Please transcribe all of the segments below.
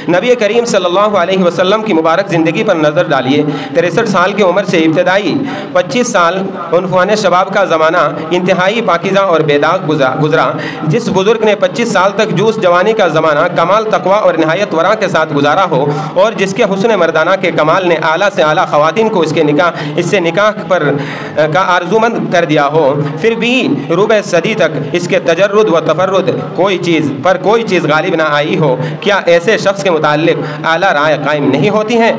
نبی کریم صلی اللہ علیہ وسلم کی مبارک زندگی پر نظر ڈالیے۔ 63 سال کی عمر سے ابتدائی 25 سال عنفوان شباب کا زمانہ انتہائی پاکیزہ اور بے داغ گزرا۔ جس بزرگ نے 25 سال تک جوش جوانی کا زمانہ کمال تقوی اور نہایت ورع کے ساتھ گزارا ہو، اور جس کے حسن مردانہ کے کمال نے اعلیٰ سے اعلیٰ خواتین کو اس سے نکاح پر کا آرزومند کر دیا ہو، پھر بھی ربع صدی تک اس کے تجرد و تفرد کوئی چیز غالب نہ آئی ہو، کیا ایسے شخص کے متعلق اعلیٰ رائے قائم نہیں ہوتی ہیں؟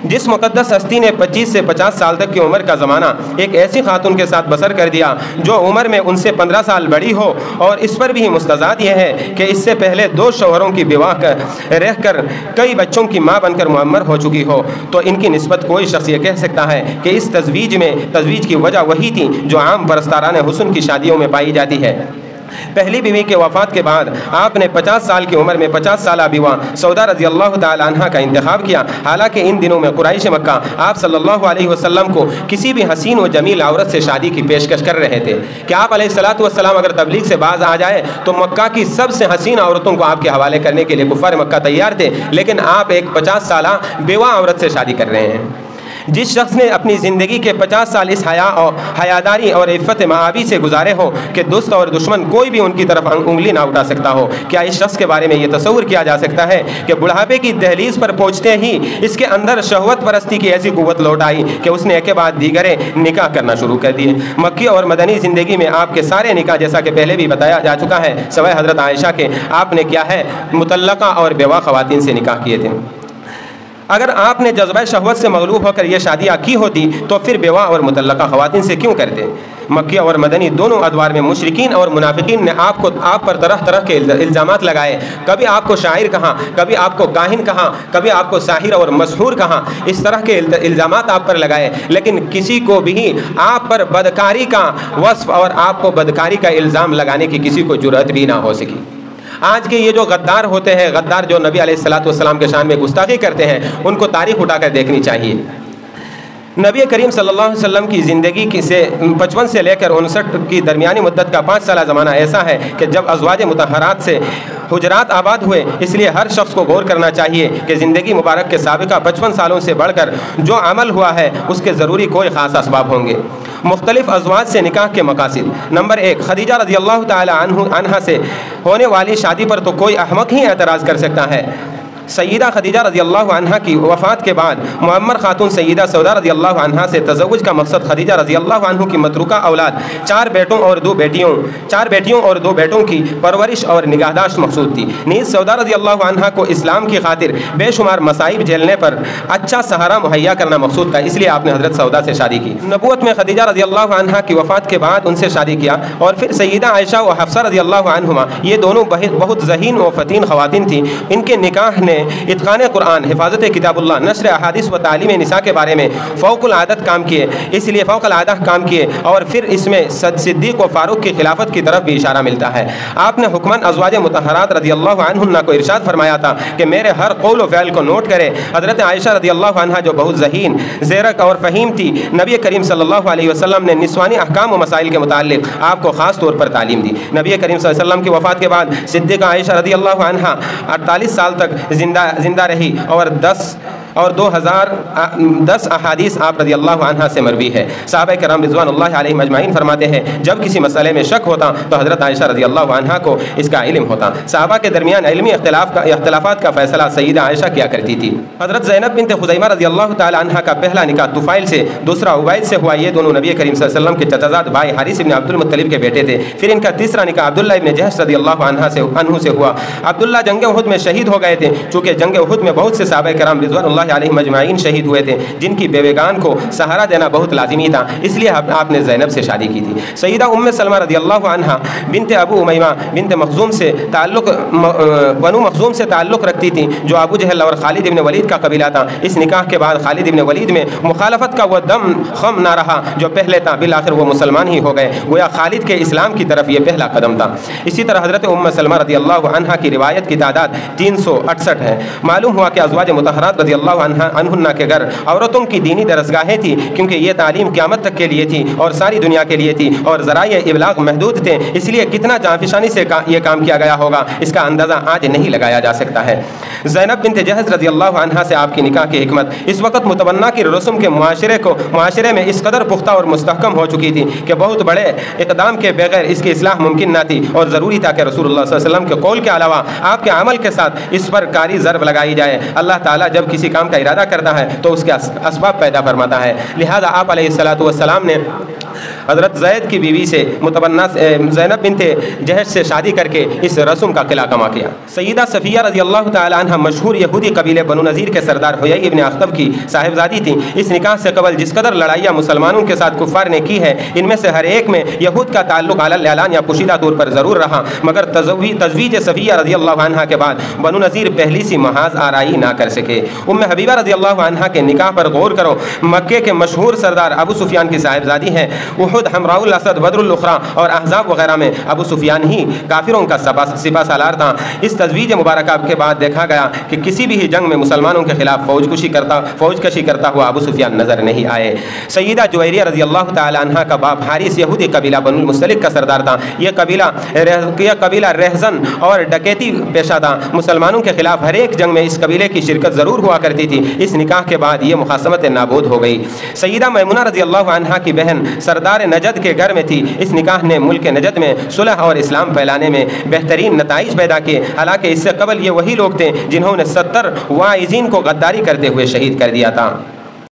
جس مقدس ہستی نے 25 سے 50 سال تک کی عمر کا زمانہ ایک ایسی خاتون کے ساتھ بسر کر دیا جو عمر میں ان سے 15 سال بڑی ہو، اور اس پر بھی مستضاد یہ ہے کہ اس سے پہلے 2 شوہروں کی بیوہ رہ کر کئی بچوں کی ماں بن کر معمر ہو چکی ہو، تو ان کی نسبت کوئی شخص یہ کہہ سکتا ہے کہ اس تزویج کی وجہ وہی تھی جو عام پرستاران حسن کی شادیوں میں پائی جاتی ہے۔ پہلی بیوی کے وفات کے بعد آپ نے 50 سال کی عمر میں 50 سالہ بیوہ سودا رضی اللہ تعالی عنہ کا انتخاب کیا۔ حالانکہ ان دنوں میں قریش مکہ آپ صلی اللہ علیہ وسلم کو کسی بھی حسین و جمیل عورت سے شادی کی پیشکش کر رہے تھے کہ آپ علیہ الصلوۃ والسلام اگر تبلیغ سے باز آ جائے تو مکہ کی سب سے حسین عورتوں کو آپ کے حوالے کرنے کے لیے کفار مکہ تیار تھے، لیکن آپ ایک 50 سالہ بیوہ عورت سے شادی کر رہے ہیں۔ جس شخص نے اپنی زندگی کے 50 سال اس حیاداری اور عفت معابی سے گزارے ہو کہ دوست اور دشمن کوئی بھی ان کی طرف انگلی نہ اٹھا سکتا ہو، کیا اس شخص کے بارے میں یہ تصور کیا جا سکتا ہے کہ بڑھاپے کی دہلیز پر پہنچتے ہی اس کے اندر شہوت پرستی کی ایسی قوت لوٹ آئی کہ اس نے ایک کے بعد دیگرے نکاح کرنا شروع کر دیے؟ مکی اور مدنی زندگی میں آپ کے سارے نکاح، جیسا کہ پہلے بھی بتایا جا چکا ہے سوائے حضرت عائشہ کے، آپ نے کیا ہے مطلقہ اور بیوہ خواتین سے نکاح کیے تھے۔ اگر آپ نے جذبہ شہوت سے مغلوب ہو کر یہ شادیاں کی ہوتی تو پھر بیوہ اور مطلقہ خواتین سے کیوں کرتے؟ مکی اور مدنی دونوں ادوار میں مشرکین اور منافقین نے آپ پر طرح طرح کے الزامات لگائے۔ کبھی آپ کو شاعر کہا، کبھی آپ کو کاہن کہا، کبھی آپ کو ساحر اور مسحور کہا، اس طرح کے الزامات آپ پر لگائے، لیکن کسی کو بھی آپ پر بدکاری کا وصف اور آپ کو بدکاری کا الزام لگانے کی کسی کو جرأت بھی نہ ہو سکی۔ آج کے یہ جو غدار ہوتے ہیں، غدار جو نبی علیہ الصلوۃ والسلام کے شان میں گستاخی کرتے ہیں، ان کو تاریخ اٹھا کر دیکھنی چاہیے۔ نبی کریم صلی اللہ علیہ وسلم کی زندگی سے 55 سے لے کر 59 کی درمیانی مدت کا 5 سالہ زمانہ ایسا ہے کہ جب ازواج مطہرات سے حجرات آباد ہوئے، اس لیے ہر شخص کو غور کرنا چاہیے کہ زندگی مبارک کے سابقہ 55 سالوں سے بڑھ کر جو عمل ہوا ہے اس کے ضروری کوئی خاص اسباب ہوں گے۔ مختلف ازواج سے نکاح کے مقاصد۔ نمبر 1، خدیجہ رضی اللہ تعالی عنہ سے ہونے والی شادی پر تو کوئی احمق ہی اعتراض کر سکتا ہے۔ سیدہ خدیجہ رضی اللہ عنہ کی وفات کے بعد معمر خاتون سیدہ سودا رضی اللہ عنہ سے تزوج کا مقصد خدیجہ رضی اللہ عنہ کی متروکہ اولاد 4 بیٹوں اور 2 بیٹوں کی پرورش اور نگہداشت مقصود تھی۔ نیز سودا رضی اللہ عنہ کو اسلام کی خاطر بے شمار مصائب جھیلنے پر اچھا سہارا مہیا کرنا مقصود تھا، اس لیے آپ نے حضرت سودا سے شادی کی۔ نبوت میں خدیجہ رضی اللہ عنہ کی وفات کے بعد ان سے شادی کیا، اور پھر سیدہ عائشہ و حفصہ رضی اللہ عنہما، یہ دونوں بہت ذہین و فتین خواتین تھیں۔ ان کے نکاح نے اتقان قرآن، حفاظت کتاب اللہ، نشر احادیث و تعلیم نساء کے بارے میں فوق العادت کام کیے، اور پھر اس میں صدیق و فاروق کی خلافت کی طرف بھی اشارہ ملتا ہے۔ آپ نے حکماً ازواج مطہرات رضی اللہ عنہن کو ارشاد فرمایا تھا کہ میرے ہر قول و فعل کو نوٹ کرے۔ حضرت عائشہ رضی اللہ عنہ جو بہت ذہین، زیرک اور فہیم تھی، نبی کریم صلی اللہ علیہ وسلم نے نسوانی احکام و مسائل کے متعلق آپ کو خاص طور پر تعلیم دی۔ نبی کریم صلی اللہ علیہ وسلم کی وفات کے بعد صدیقہ عائشہ رضی اللہ عنہ 48 سال تک زندہ رہی، اور 10 احادیث آپ رضی اللہ عنہ سے مروی ہے۔ صحابہ کرام رضوان اللہ علیہم اجمعین فرماتے ہیں جب کسی مسئلے میں شک ہوتا تو حضرت عائشہ رضی اللہ عنہ کو اس کا علم ہوتا۔ صحابہ کے درمیان علمی اختلافات کا فیصلہ سیدہ عائشہ کیا کرتی تھی۔ حضرت زینب بنت خزیمہ رضی اللہ تعالی عنہ کا پہلا نکاح طفیل سے، دوسرا عبید سے ہوا۔ یہ دونوں نبی کریم صلی اللہ علیہ وسلم کے چچازاد بھائی حارث بن عبد المطلب کے بیٹے تھے۔ پھر ان کا تیسرا نکاح عبداللہ ابن جحش رضی اللہ عنہ سے ہوا۔ عبداللہ جنگ احد میں شہید ہو گئے تھے، چونکہ جنگ احد میں بہت سے صحابہ کرام رضوان اللہ علیہم اجمعین شہید ہوئے تھے، جن کی بیوگان کو سہارا دینا بہت لازمی تھا، اس لیے آپ نے زینب سے شادی کی تھی۔ سیدہ ام سلمہ رضی اللہ عنہ بنت ابو امیمہ بنت مخزوم سے بنو مخزوم سے تعلق رکھتی تھیں، جو ابو جہل اور خالد ابن ولید کا قبیلہ تھا۔ اس نکاح کے بعد خالد ابن ولید میں مخالفت کا وہ دم خم نہ رہا جو پہلے تھا، بالآخر وہ مسلمان ہی ہو گئے، گویا خالد کے اسلام کی طرف یہ پہلا قدم تھا۔ اسی طرح حضرت ام سلمہ رضی اللہ عنہ کی روایت کی تعداد 368 ہے۔ معلوم ہوا کہ ازواج مطہرات رضی اللہ اللہ عنہا کے گھر عورتوں کی دینی درسگاہیں تھی، کیونکہ یہ تعلیم قیامت تک کے لیے تھی اور ساری دنیا کے لیے تھی، اور ذرائع ابلاغ محدود تھے، اس لیے کتنا جانفشانی سے یہ کام کیا گیا ہوگا اس کا اندازہ آج نہیں لگایا جا سکتا ہے۔ زینب بنت جہش رضی اللہ عنہا سے آپ کی نکاح کی حکمت اس وقت متبنہ کی رسم کے معاشرے میں اس قدر پختہ اور مستحکم ہو چکی تھی کہ بہت بڑے اقدام کے بغیر اس کی اصلاح ممکن نہ تھی، اور ضروری تھا کہ رسول اللہ صلی اللہ علیہ وسلم کے قول کے علاوہ آپ کے عمل کے ساتھ اس پر کاری ضرب لگائی جائے۔ اللہ تعالیٰ جب کسی کام کا ارادہ کرتا ہے تو اس کے اسباب پیدا فرماتا ہے، لہذا آپ علیہ السلام نے حضرت زید کی بیوی سے متبنہ زینب بنت جہش سے شادی کر کے اس رسم کا قلعہ کما کیا۔ سیدہ صفیہ رضی اللہ تعالی عنہ مشہور یہودی قبیلے بنو نذیر کے سردار حیی ابن اخطب کی صاحبزادی تھیں۔ اس نکاح سے قبل جس قدر لڑائیاں مسلمانوں کے ساتھ کفار نے کی ہے، ان میں سے ہر ایک میں یہود کا تعلق علی الاعلان یا پوشیدہ طور پر ضرور رہا، مگر تزویج صفیہ رضی اللہ عنہ کے بعد بنو نذیر پہلی سی محاذ آرائی نہ کر سکے۔ ام حبیبہ رضی اللہ عنہ کے نکاح پر غور کرو، مکے کے مشہور سردار ابو سفیان کی صاحبزادی ہیں۔ احد، حمراء الاسد، بدر الاخرى اور احزاب وغیرہ میں ابو سفیان ہی کافروں کا سپہ سالار تھا۔ اس تزویج مبارکہ کے بعد دیکھا گیا کہ کسی بھی جنگ میں مسلمانوں کے خلاف فوج کشی کرتا ہوا ابو سفیان نظر نہیں آئے۔ سیدہ جویریہ رضی اللہ تعالی عنہ کا باپ حارث یہودی قبیلہ بنو المستلق کا سردار تھا۔ یہ قبیلہ رہزن اور ڈکیتی پیشہ تھا۔ مسلمانوں کے خلاف ہر ایک جنگ میں اس قبیلے کی شرکت ضرور ہوا کرتی تھی۔ اس نکاح کے بعد یہ مخاصمت نابود ہو گئی۔ سیدہ میمونہ رضی اللہ عنہ کی بہن سردار نجد کے گھر میں تھی۔ اس نکاح نے ملک نجد میں صلح اور اسلام پھیلانے میں بہترین نتائج پیدا کیے، حالانکہ اس سے قبل یہ وہی لوگ تھے جنہوں نے 70 واعظین کو غداری کرتے ہوئے شہید کر دیا تھا۔